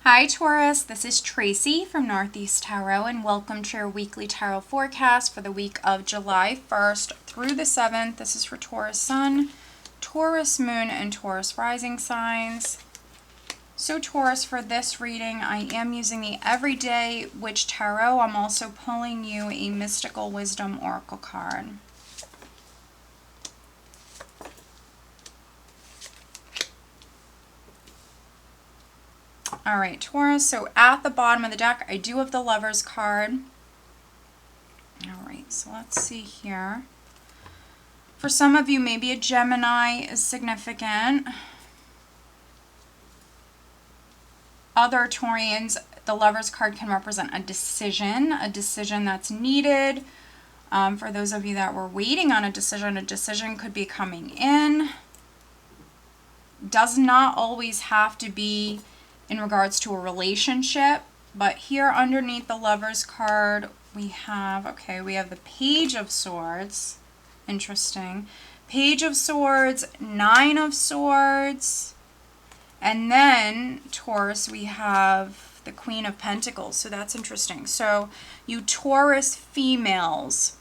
Hi Taurus, this is Tracy from Northeast Tarot and welcome to your weekly tarot forecast for the week of July 1st through the 7th. This is for Taurus Sun, Taurus Moon, and Taurus Rising signs. So Taurus, for this reading, I am using the Everyday Witch Tarot. I'm also pulling you a Mystical Wisdom Oracle card. All right, Taurus, so at the bottom of the deck, I do have the Lovers card. All right, so let's see here. For some of you, maybe a Gemini is significant. Other Taurians, the Lovers card can represent a decision that's needed. For those of you that were waiting on a decision could be coming in. Does not always have to be in regards to a relationship, but here underneath the Lovers card we have the Page of Swords. Interesting. Page of Swords, Nine of Swords, and then Taurus we have the Queen of Pentacles. So that's interesting. So you Taurus females,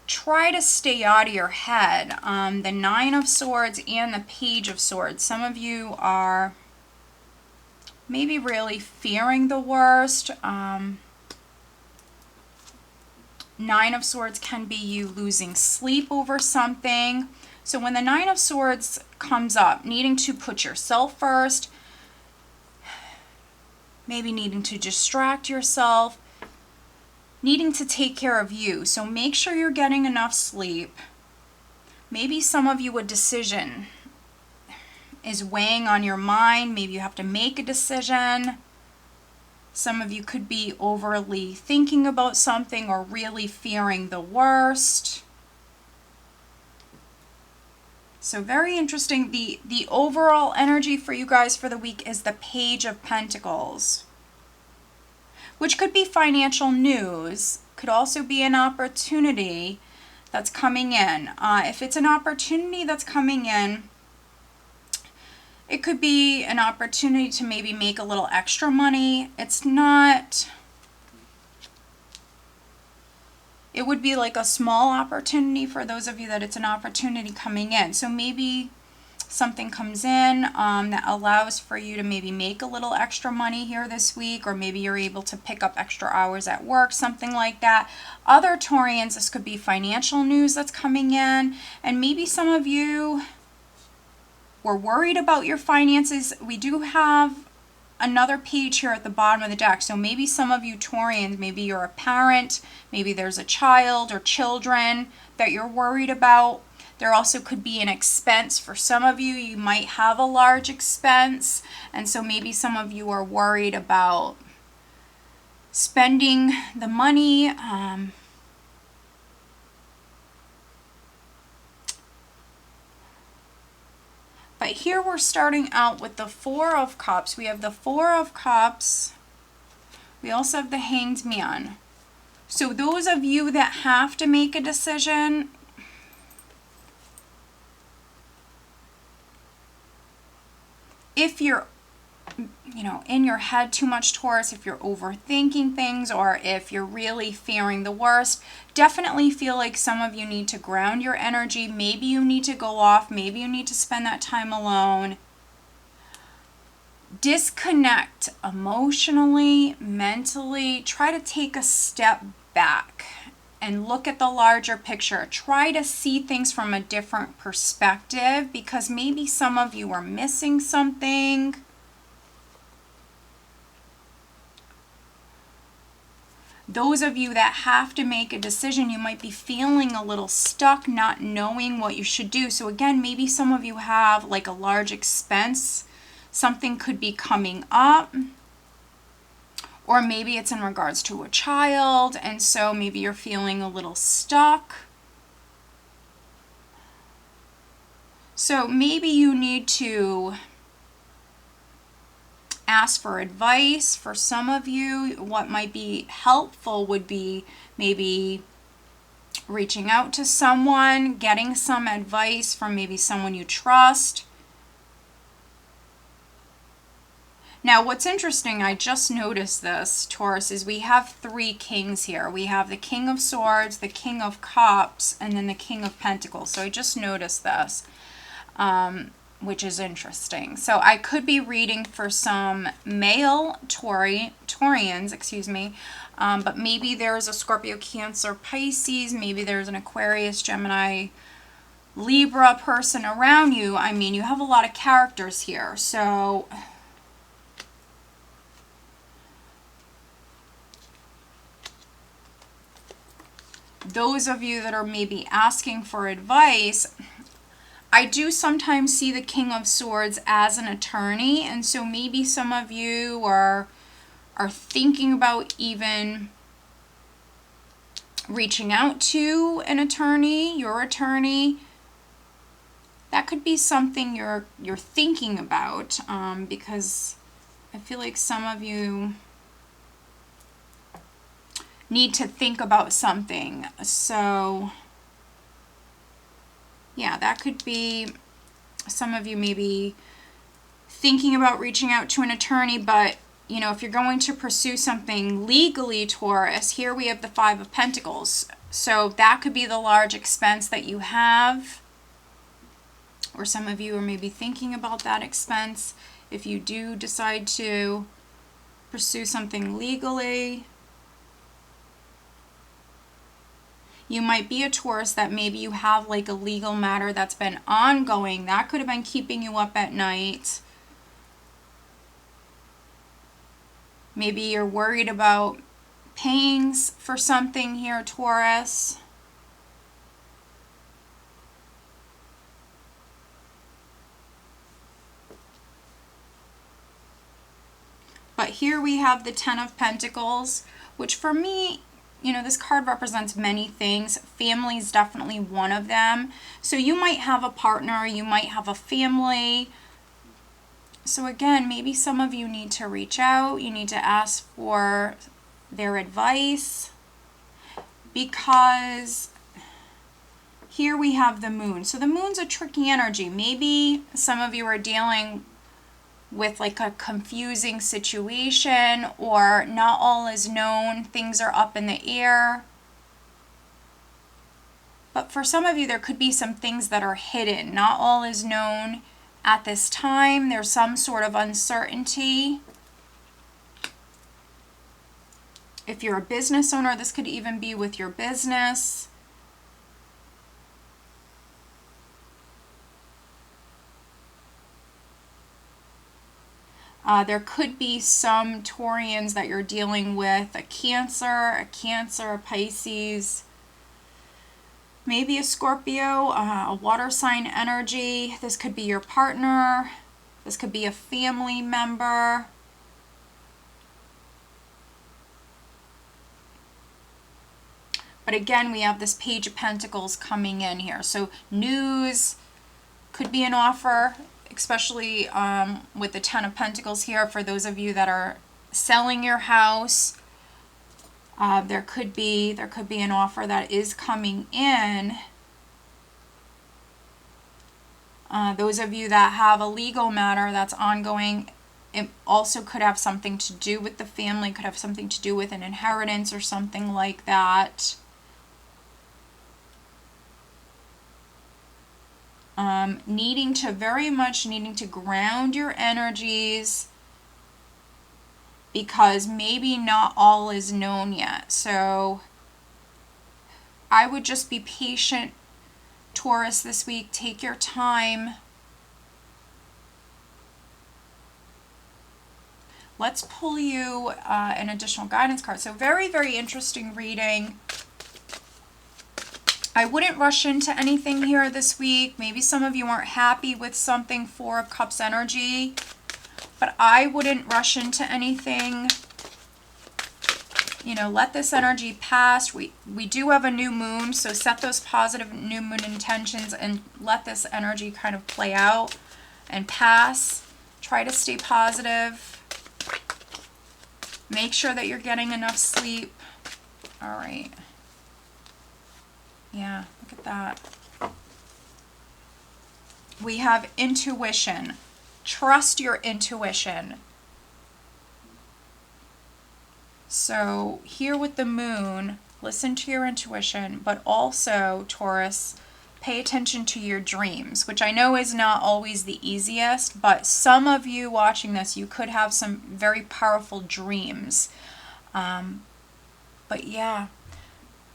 try to stay out of your head. The Nine of Swords and the Page of Swords. Some of you are maybe really fearing the worst. Nine of Swords can be you losing sleep over something. So when the Nine of Swords comes up, needing to put yourself first, maybe needing to distract yourself, needing to take care of you. So make sure you're getting enough sleep. Maybe some of you, a decision is weighing on your mind. Maybe you have to make a decision. Some of you could be overly thinking about something or really fearing the worst. So very interesting. The overall energy for you guys for the week is the Page of Pentacles, which could be financial news, could also be an opportunity that's coming in. If it's an opportunity that's coming in, it could be an opportunity to maybe make a little extra money. It would be like a small opportunity for those of you that it's an opportunity coming in. So maybe something comes in that allows for you to maybe make a little extra money here this week, or maybe you're able to pick up extra hours at work, something like that. Other Taurians, this could be financial news that's coming in, and maybe some of you were worried about your finances. We do have another page here at the bottom of the deck. So maybe some of you Taurians, maybe you're a parent, maybe there's a child or children that you're worried about. There also could be an expense. For some of you, you might have a large expense, and so maybe some of you are worried about spending the money. But here we're starting out with the Four of Cups. We have the Four of Cups. We also have the Hanged Man. So those of you that have to make a decision, if you're, in your head too much, Taurus, if you're overthinking things, or if you're really fearing the worst, definitely feel like some of you need to ground your energy. Maybe you need to go off. Maybe you need to spend that time alone. Disconnect emotionally, mentally. Try to take a step back and look at the larger picture. Try to see things from a different perspective, because maybe some of you are missing something. Those of you that have to make a decision, you might be feeling a little stuck, not knowing what you should do. So again, maybe some of you have like a large expense. Something could be coming up. Or maybe it's in regards to a child, and so maybe you're feeling a little stuck. So maybe you need to ask for advice. For some of you, what might be helpful would be maybe reaching out to someone, getting some advice from maybe someone you trust. Now, what's interesting, I just noticed this, Taurus, is we have 3 kings here. We have the King of Swords, the King of Cups, and then the King of Pentacles. So I just noticed this, which is interesting. So I could be reading for some male Taurians, excuse me, but maybe there's a Scorpio, Cancer, Pisces, maybe there's an Aquarius, Gemini, Libra person around you. I mean, you have a lot of characters here. So those of you that are maybe asking for advice, I do sometimes see the King of Swords as an attorney, and so maybe some of you are thinking about even reaching out to an attorney, your attorney. That could be something you're thinking about, because I feel like some of you need to think about something. So yeah, that could be some of you maybe thinking about reaching out to an attorney, but you know, if you're going to pursue something legally, Taurus, here we have the 5 of Pentacles. So that could be the large expense that you have, or some of you are maybe thinking about that expense if you do decide to pursue something legally. You might be a Taurus that maybe you have like a legal matter that's been ongoing. That could have been keeping you up at night. Maybe you're worried about paying for something here, Taurus. But here we have the 10 of Pentacles, which for me, you know, this card represents many things. Family is definitely one of them. So you might have a partner, you might have a family. So again, maybe some of you need to reach out. You need to ask for their advice, because here we have the moon. So the moon's a tricky energy. Maybe some of you are dealing with like a confusing situation, or not all is known, things are up in the air. But for some of you, there could be some things that are hidden. Not all is known at this time. There's some sort of uncertainty. If you're a business owner, this could even be with your business. There could be some Taurians that you're dealing with, a Cancer, a Pisces, maybe a Scorpio, a water sign energy. This could be your partner. This could be a family member. But again, we have this Page of Pentacles coming in here. So news could be an offer, especially with the 10 of Pentacles here. For those of you that are selling your house, there could be an offer that is coming in. Those of you that have a legal matter that's ongoing, it also could have something to do with the family, could have something to do with an inheritance or something like that. Needing to ground your energies, because maybe not all is known yet. So I would just be patient, Taurus, this week. Take your time. Let's pull you an additional guidance card. So very, very interesting reading. I wouldn't rush into anything here this week. Maybe some of you aren't happy with something, 4 of Cups energy, but I wouldn't rush into anything. You know, let this energy pass. We do have a new moon, so set those positive new moon intentions and let this energy kind of play out and pass. Try to stay positive. Make sure that you're getting enough sleep. All right. Yeah, look at that. We have intuition. Trust your intuition. So here with the moon, listen to your intuition, but also, Taurus, pay attention to your dreams, which I know is not always the easiest, but some of you watching this, you could have some very powerful dreams. But yeah,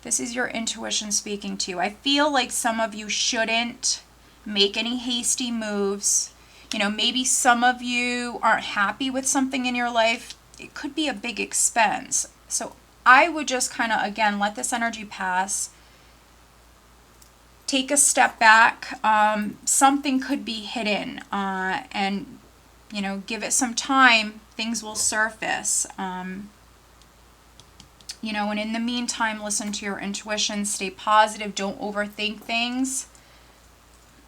this is your intuition speaking to you. I feel like some of you shouldn't make any hasty moves. You know, maybe some of you aren't happy with something in your life. It could be a big expense. So I would just kind of, again, let this energy pass. Take a step back. Something could be hidden, and, you know, give it some time. Things will surface. You know, and in the meantime, listen to your intuition. Stay positive. Don't overthink things.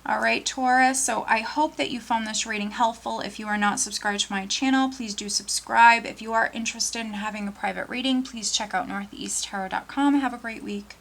All right, Taurus. So I hope that you found this reading helpful. If you are not subscribed to my channel, please do subscribe. If you are interested in having a private reading, please check out northeasttarot.com. Have a great week.